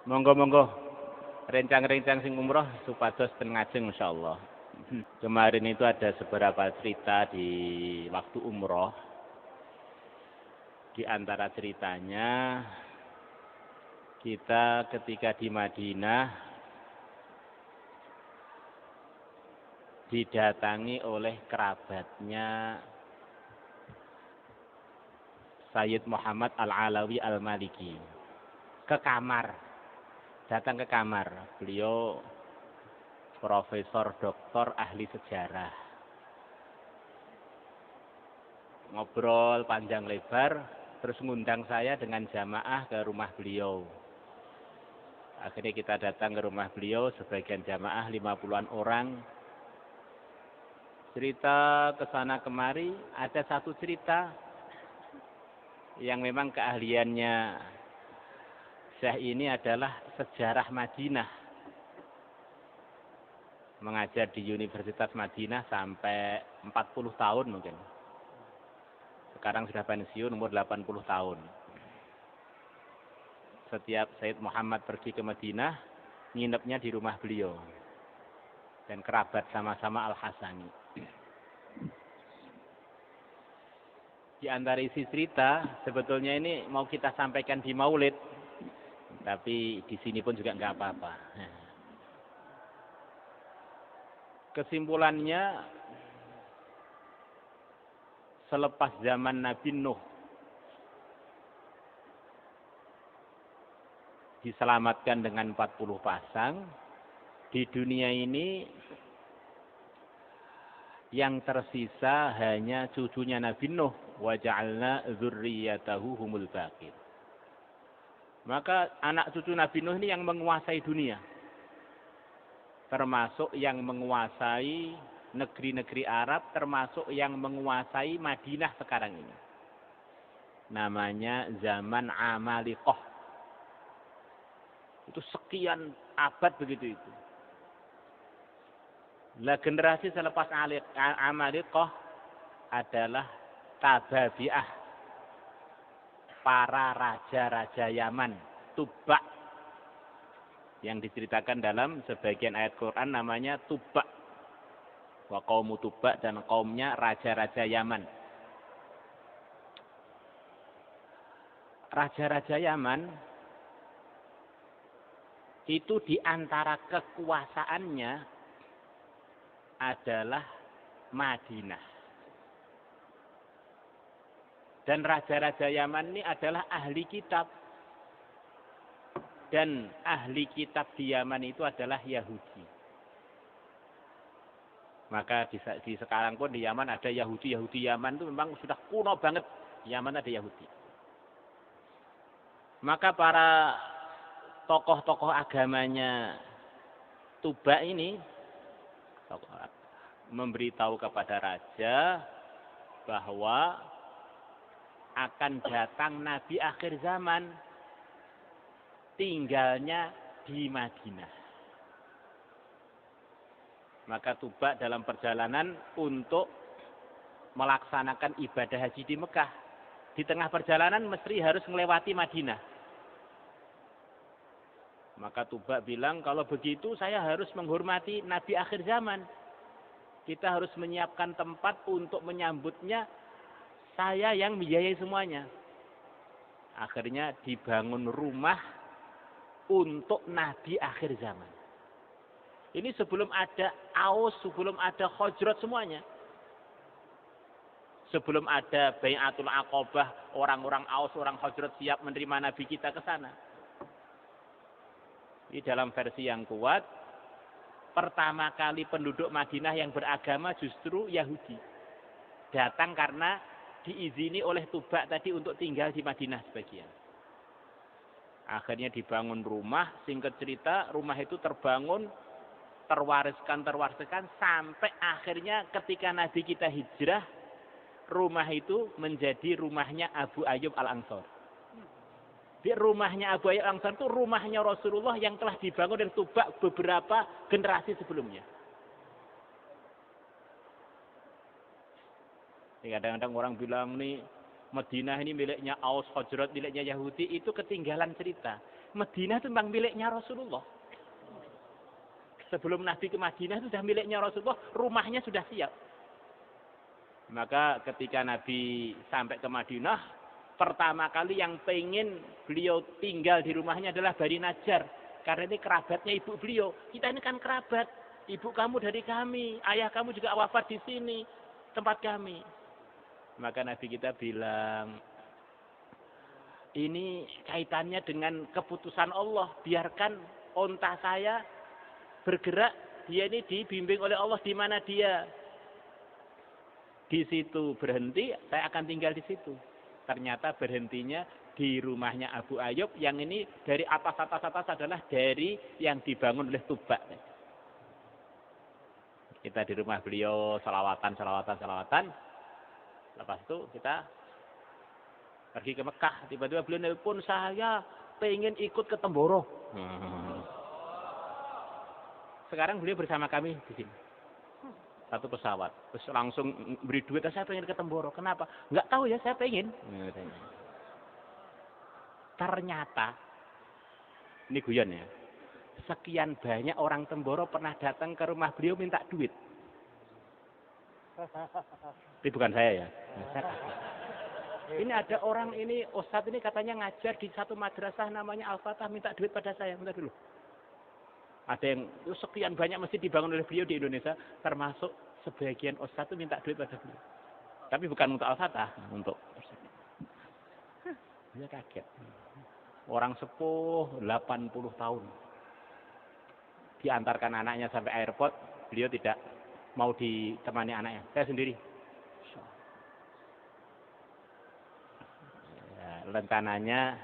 Monggo-monggo rencang-rencang sing umroh supados ten ngajeng insyaallah. Kemarin itu ada beberapa cerita di waktu umroh. Di antara ceritanya kita ketika di Madinah didatangi oleh kerabatnya Sayyid Muhammad Al-Alawi Al-Maliki ke kamar, datang ke kamar. Beliau profesor doktor ahli sejarah. Ngobrol panjang lebar, terus ngundang saya dengan jamaah ke rumah beliau. Akhirnya kita datang ke rumah beliau, sebagian jamaah 50-an orang. Cerita ke sana kemari, ada satu cerita yang memang keahliannya Syekh ini adalah sejarah Madinah. Mengajar di Universitas Madinah sampai 40 tahun mungkin. Sekarang sudah pensiun, umur 80 tahun. Setiap Sayyid Muhammad pergi ke Madinah, nginepnya di rumah beliau. Dan kerabat sama-sama Al-Hasani. Di antara isi cerita, sebetulnya ini mau kita sampaikan di Maulid. Tapi di sini pun juga nggak apa-apa. Kesimpulannya, selepas zaman Nabi Nuh diselamatkan dengan 40 pasang, di dunia ini yang tersisa hanya cucunya Nabi Nuh, wa ja'alna dzurriyyatahu humul baqin. Maka anak cucu Nabi Nuh ini yang menguasai dunia. Termasuk yang menguasai negeri-negeri Arab, termasuk yang menguasai Madinah sekarang ini. Namanya zaman Amalikoh. Itu sekian abad begitu itu. Lah generasi selepas Amalikoh adalah Tababi'ah. Para raja-raja Yaman, Tubba, yang diceritakan dalam sebagian ayat Quran namanya Tubba. Wa qaumu Tubba, dan kaumnya raja-raja Yaman. Raja-raja Yaman itu di antara kekuasaannya adalah Madinah. Dan raja-raja Yaman ini adalah ahli kitab. Dan ahli kitab di Yaman itu adalah Yahudi. Maka di sekarang pun di Yaman ada Yahudi. Yahudi Yaman itu memang sudah kuno banget. Yaman ada Yahudi. Maka para tokoh-tokoh agamanya Tuba ini memberitahu kepada raja bahwa akan datang Nabi akhir zaman, tinggalnya di Madinah. Maka Tuba dalam perjalanan untuk melaksanakan ibadah haji di Mekah. Di tengah perjalanan mesti harus melewati Madinah. Maka Tuba bilang, kalau begitu saya harus menghormati Nabi akhir zaman. Kita harus menyiapkan tempat untuk menyambutnya. Saya yang membiayai semuanya. Akhirnya dibangun rumah untuk Nabi akhir zaman. Ini sebelum ada Aus, sebelum ada Khazraj semuanya. Sebelum ada Bai'atul Aqabah, orang-orang Aus, orang Khazraj siap menerima Nabi kita ke sana. Ini dalam versi yang kuat, pertama kali penduduk Madinah yang beragama justru Yahudi. Datang karena diizini oleh Tuba tadi untuk tinggal di Madinah sebagian. Akhirnya dibangun rumah, singkat cerita rumah itu terbangun, terwariskan sampai akhirnya ketika Nabi kita hijrah, rumah itu menjadi rumahnya Abu Ayyub Al-Ansari. Di rumahnya Abu Ayyub Al-Ansari itu rumahnya Rasulullah yang telah dibangun oleh Tuba beberapa generasi sebelumnya. Kadang-kadang orang bilang nih Madinah ini miliknya Aus, Khazraj miliknya Yahudi, itu ketinggalan cerita. Madinah itu memang miliknya Rasulullah. Sebelum Nabi ke Madinah itu sudah miliknya Rasulullah, rumahnya sudah siap. Maka ketika Nabi sampai ke Madinah, pertama kali yang pengen beliau tinggal di rumahnya adalah Bani Najjar. Karena ini kerabatnya ibu beliau. Kita ini kan kerabat. Ibu kamu dari kami, ayah kamu juga wafat di sini, tempat kami. Maka Nabi kita bilang, ini kaitannya dengan keputusan Allah. Biarkan onta saya bergerak, dia ini dibimbing oleh Allah di mana dia. Di situ berhenti, saya akan tinggal di situ. Ternyata berhentinya di rumahnya Abu Ayyub, yang ini dari atas adalah dari yang dibangun oleh Tubak. Kita di rumah beliau salawatan. Lepas itu kita pergi ke Mekah. Tiba-tiba beliau nelpon, saya pengen ikut ke Temboro. Sekarang beliau bersama kami di sini. Satu pesawat. Terus langsung beri duit, saya pengen ke Temboro. Kenapa? Enggak tahu ya, saya pengen. Ternyata, ini guyon ya, sekian banyak orang Temboro pernah datang ke rumah beliau minta duit. Tapi bukan saya ya. Ini ada orang ini, Ustadz ini katanya ngajar di satu madrasah namanya Al-Fatah, minta duit pada saya. Minta dulu. Ada yang sekian banyak masjid dibangun oleh beliau di Indonesia, termasuk sebagian Ustadz itu minta duit pada beliau. Tapi bukan untuk Al-Fatah, untuk dia kaget. Orang sepuh 80 tahun. Diantarkan anaknya sampai airport, beliau tidak mau ditemani anaknya. Saya sendiri. Ya, rencananya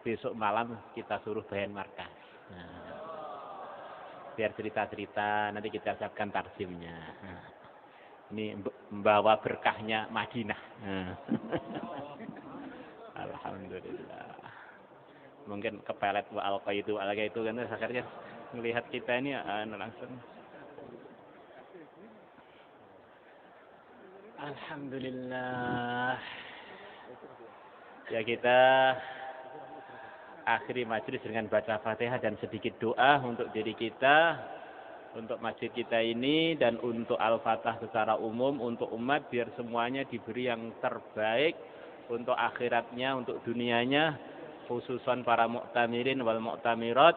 besok malam kita suruh bayan markas. Biar cerita-cerita, nanti kita siapkan tarjimnya. Ini membawa berkahnya Madinah. Alhamdulillah. Mungkin kepelet alqa itu kan akhirnya melihat kita ini langsung. Alhamdulillah. Ya kita akhiri majelis dengan baca Fatihah dan sedikit doa untuk diri kita, untuk masjid kita ini, dan untuk Al-Fatah secara umum, untuk umat, biar semuanya diberi yang terbaik untuk akhiratnya, untuk dunianya, khususan para mu'tamirin wal mu'tamirat.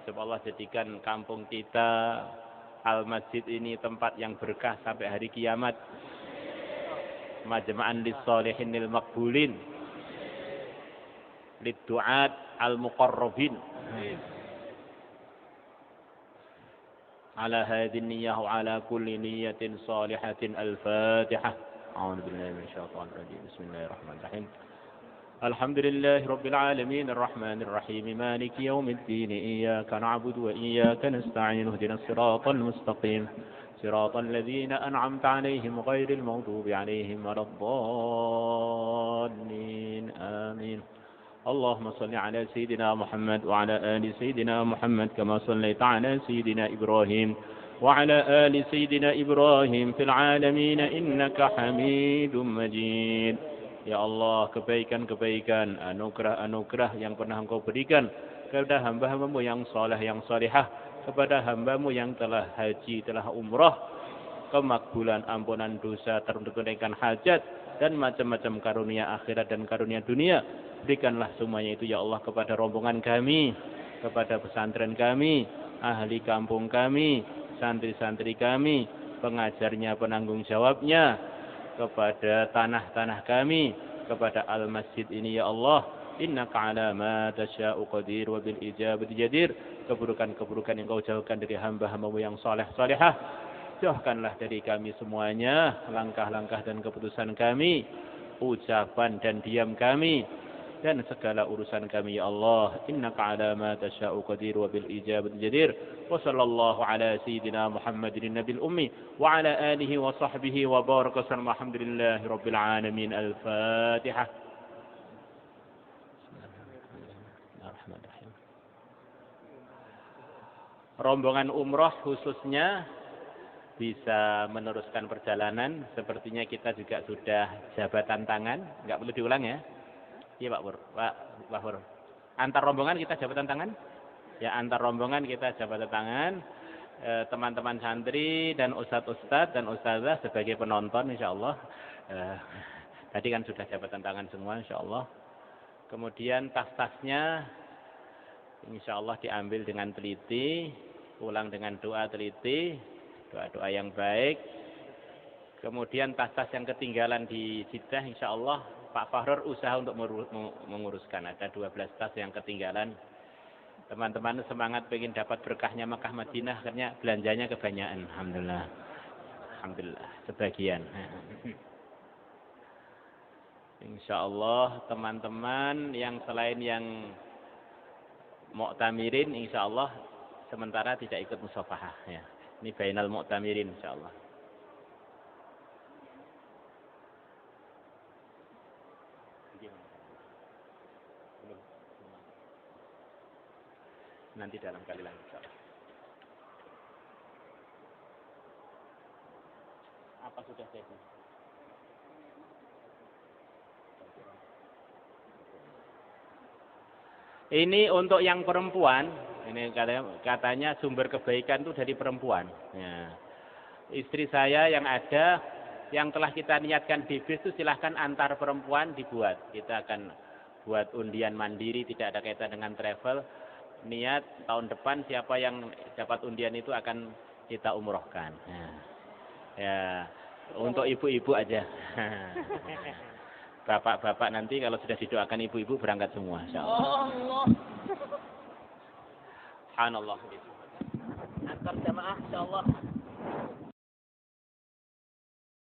Semoga Allah jadikan kampung kita, Al-Masjid ini tempat yang berkah sampai hari kiamat. Majma'an lis-shalihin lil-maqbulin, lid-du'at al-muqarrabin. Ala hadhihi niyyah wa ala kulli niyyatin salihatin al-Fatihah. A'udzu billahi minasyaitonir rajim. Bismillahirrahmanirrahim. Alhamdulillahi rabbil alamin arrahmanir rahim maliki yaumiddin iyyaka na'budu wa iyyaka nasta'in ihdinas siratal mustaqim siratal ladzina an'amta 'alaihim ghairil maghdubi 'alaihim waladdallin. Amin. اللهم صل على سيدنا محمد وعلى آل سيدنا محمد كما صليت على سيدنا إبراهيم وعلى آل سيدنا إبراهيم في العالمين إنك حميد مجيد. Ya Allah, kebaikan-kebaikan, anugerah-anugerah yang pernah Engkau berikan kepada hamba-hambamu yang saleh, yang salihah, kepada hambamu yang telah haji, telah umrah, kemakbulan, ampunan dosa, terunaikan hajat, dan macam-macam karunia akhirat dan karunia dunia. Berikanlah semuanya itu ya Allah kepada rombongan kami, kepada pesantren kami, ahli kampung kami, santri-santri kami, pengajarnya, penanggung jawabnya, kepada tanah-tanah kami, kepada al-masjid ini ya Allah. Innaka ala ma tasya'u qadir wa bil ijabati jadir. Keburukan-keburukan yang Kau jauhkan dari hamba-hambamu yang saleh salihah, jauhkanlah dari kami semuanya langkah-langkah dan keputusan kami, ucapan dan diam kami, dan segala urusan kami ya Allah. Innaka ala ma tasya'u qadir wa bil ijabati jadir. Wa sallallahu ala sayyidina Muhammadin nabil ummi wa ala alihi wa sahbihi wa baraka sallam. Alhamdulillahi rabbil alamin. Al-Fatihah. Bismillahirrahmanirrahim. Rombongan umroh khususnya bisa meneruskan perjalanan. Sepertinya kita juga sudah jabatan tangan, enggak perlu diulang ya. Iya Pak Pur. Pak Pur. Antar rombongan kita jabatan tangan? Ya, antar rombongan kita jabatan tangan. Teman-teman santri dan ustadz-ustadz dan ustazah sebagai penonton insyaallah. Tadi kan sudah jabatan tangan semua insyaallah. Kemudian tas-tasnya insyaallah diambil dengan teliti, pulang dengan doa teliti, doa-doa yang baik. Kemudian tas-tas yang ketinggalan di Jeddah insyaallah Pak Fahrur usaha untuk menguruskan. Ada 12 tas yang ketinggalan. Teman-teman semangat pengen dapat berkahnya Makkah Madinah, akhirnya belanjanya kebanyakan. Alhamdulillah. Alhamdulillah, sebagian. Insyaallah teman-teman yang selain yang mu'tamirin insyaallah sementara tidak ikut musafahah ya. Ini bainal mu'tamirin insyaallah. Nanti dalam kali lagi insyaallah. Apa sudah saya? Ini untuk yang perempuan, ini katanya sumber kebaikan itu dari perempuan. Ya. Istri saya yang ada, yang telah kita niatkan bibis itu silahkan antar perempuan dibuat. Kita akan buat undian mandiri, tidak ada kaitan dengan travel. Niat tahun depan siapa yang dapat undian itu akan kita umrohkan. Ya, untuk ibu-ibu aja. Bapak-bapak nanti kalau sudah didoakan ibu-ibu berangkat semua. Insyaallah. Subhanallah. Antar jamaah insyaallah.